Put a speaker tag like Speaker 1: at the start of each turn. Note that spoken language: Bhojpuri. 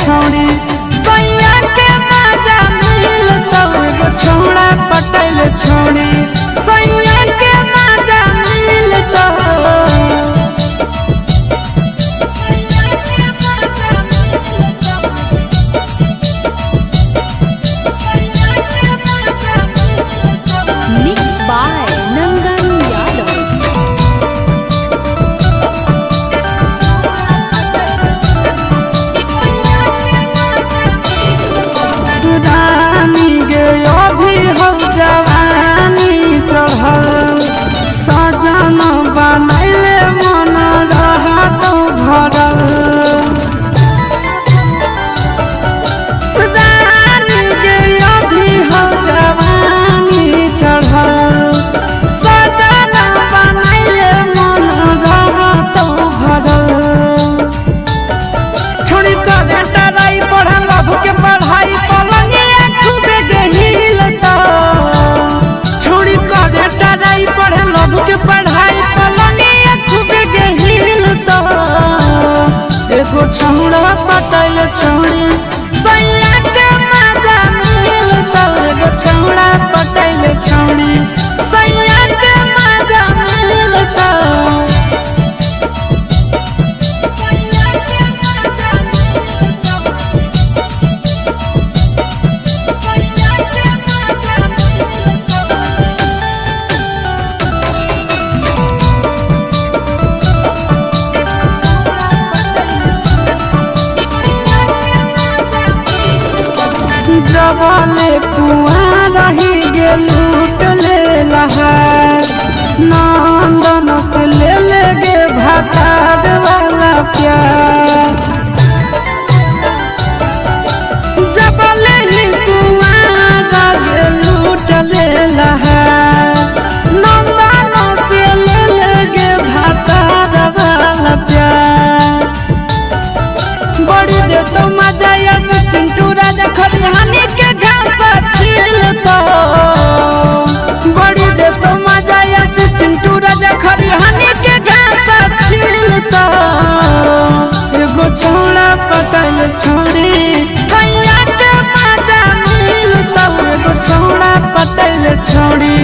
Speaker 1: छोड़ी सैया के मजा मिलता एगो छौड़ा पटैल छोड़ी सैया के मजा मिलता।
Speaker 2: Mixed by Nandan Yadav.
Speaker 1: रानी गे अभी हो जवानी चढ़ल सजन बनैले मन रहत भरल। रानी गे अभी हो जवानी चढ़ल सजन बनैले मन रहत भरल। छोड़ी तोरे टराई पढ़ल लभ के पढ़ाई पलंगिया खूबे गहिलता। छोड़ी तोरे टराई पढ़ल लभ के पढ़ाई पलंगिया खूबे गहिलता। एगो छौड़ा पटैल छोड़ी सैया के मजा मिलता एगो छौड़ा पटैल छोड़ी सैया के मजा मिलता। जबले कुआं रही गे लूट ले लहार नंदन से ले गे भातार वाला प्यार। जबले ही कुआं रही लूट ले लहार नंदन से ले गे भातार वाला प्यार। बड़ी दे तो मजा से चिंटू राजा खरिहानी के घास छीलता। बड़ी दे तो मजा से चिंटू राजा खरिहानी के घास छीलता। एगो छौड़ा पटैल छोड़ी सैया के मजा मिलता एगो छौड़ा पटैल छोड़ी